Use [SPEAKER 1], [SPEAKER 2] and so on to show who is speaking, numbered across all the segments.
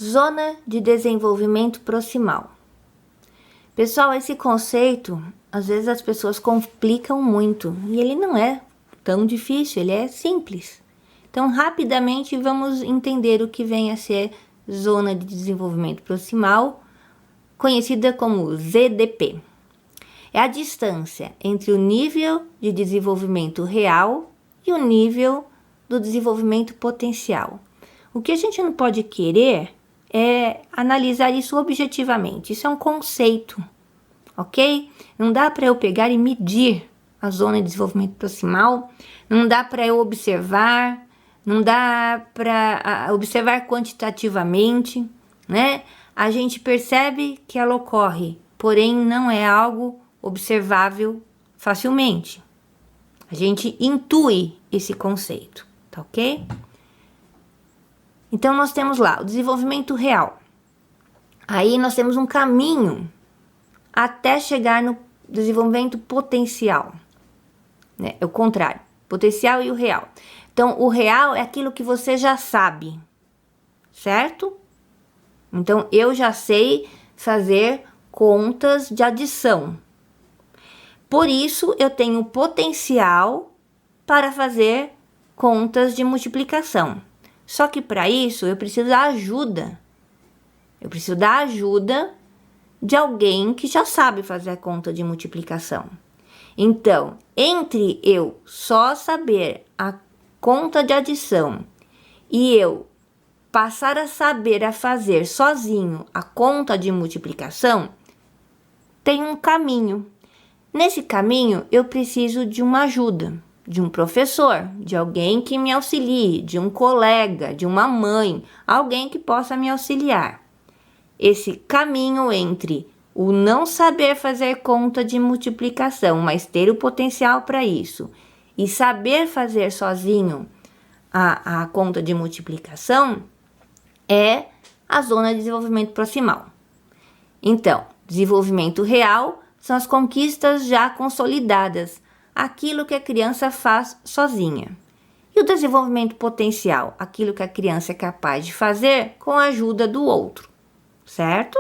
[SPEAKER 1] Zona de desenvolvimento proximal. Pessoal, esse conceito, às vezes as pessoas complicam muito, e ele não é tão difícil, ele é simples. Então, rapidamente, vamos entender o que vem a ser Zona de Desenvolvimento Proximal, conhecida como ZDP. É a distância entre o nível de desenvolvimento real e o nível do desenvolvimento potencial. O que a gente não pode querer é analisar isso objetivamente. Isso é um conceito, ok? Não dá para eu pegar e medir a zona de desenvolvimento proximal, não dá para eu observar, não dá para observar quantitativamente, né? A gente percebe que ela ocorre, porém não é algo observável facilmente. A gente intui esse conceito, tá ok? Então, nós temos lá o desenvolvimento real. Aí nós temos um caminho até chegar no desenvolvimento potencial. Né? É o contrário, potencial e o real. Então, o real é aquilo que você já sabe, certo? Então, eu já sei fazer contas de adição. Por isso, eu tenho potencial para fazer contas de multiplicação. Só que para isso eu preciso da ajuda. Eu preciso da ajuda de alguém que já sabe fazer a conta de multiplicação. Então, entre eu só saber a conta de adição e eu passar a saber a fazer sozinho a conta de multiplicação, tem um caminho. Nesse caminho, eu preciso de uma ajuda. De um professor, de alguém que me auxilie, de um colega, de uma mãe, alguém que possa me auxiliar. Esse caminho entre o não saber fazer conta de multiplicação, mas ter o potencial para isso, e saber fazer sozinho a conta de multiplicação, é a zona de desenvolvimento proximal. Então, desenvolvimento real são as conquistas já consolidadas, aquilo que a criança faz sozinha. E o desenvolvimento potencial, aquilo que a criança é capaz de fazer com a ajuda do outro, certo?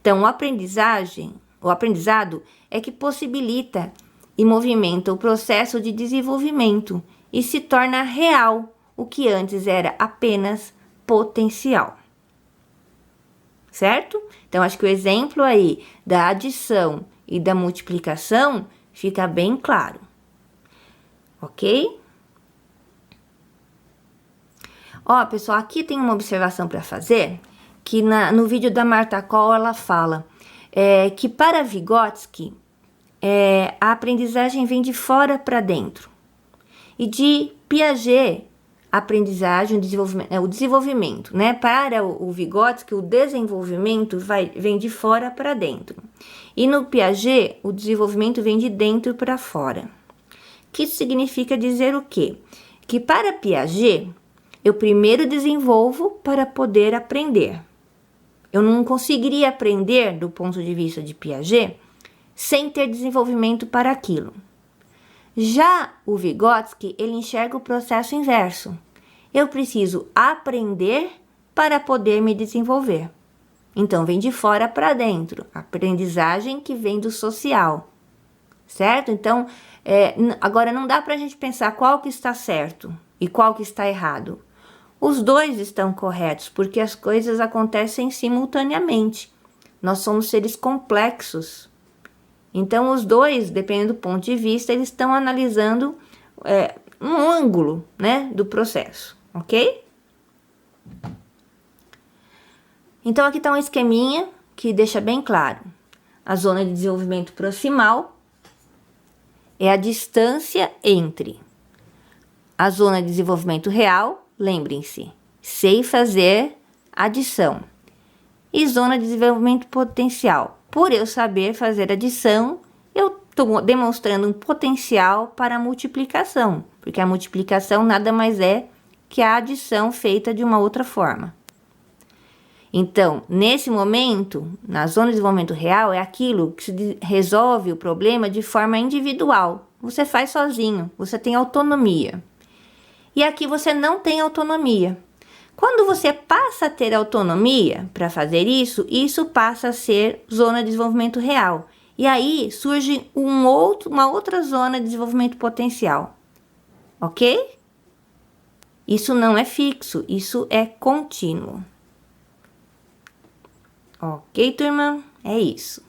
[SPEAKER 1] Então, o aprendizado é que possibilita e movimenta o processo de desenvolvimento e se torna real, o que antes era apenas potencial. Certo? Então, acho que o exemplo aí da adição e da multiplicação fica bem claro, ok? Ó, pessoal, aqui tem uma observação para fazer, que no vídeo da Marta Coll ela fala que para Vygotsky, a aprendizagem vem de fora para dentro. E de Piaget, a aprendizagem, o desenvolvimento, né? Para o Vygotsky, o desenvolvimento vem de fora para dentro. E no Piaget, o desenvolvimento vem de dentro para fora. Que isso significa dizer o quê? Que para Piaget, eu primeiro desenvolvo para poder aprender. Eu não conseguiria aprender, do ponto de vista de Piaget, sem ter desenvolvimento para aquilo. Já o Vygotsky, ele enxerga o processo inverso. Eu preciso aprender para poder me desenvolver. Então, vem de fora para dentro. Aprendizagem que vem do social. Certo? Então, agora não dá para a gente pensar qual que está certo e qual que está errado. Os dois estão corretos, porque as coisas acontecem simultaneamente. Nós somos seres complexos. Então, os dois, dependendo do ponto de vista, eles estão analisando um ângulo, né, do processo, ok? Então, aqui está um esqueminha que deixa bem claro. A zona de desenvolvimento proximal é a distância entre a zona de desenvolvimento real, lembrem-se, sei fazer adição, e zona de desenvolvimento potencial. Por eu saber fazer adição, eu estou demonstrando um potencial para a multiplicação, porque a multiplicação nada mais é que a adição feita de uma outra forma. Então, nesse momento, na zona de desenvolvimento real, é aquilo que se resolve o problema de forma individual. Você faz sozinho, você tem autonomia. E aqui você não tem autonomia. Quando você passa a ter autonomia para fazer isso, isso passa a ser zona de desenvolvimento real. E aí surge uma outra zona de desenvolvimento potencial, ok? Isso não é fixo, isso é contínuo. Ok, turma? É isso.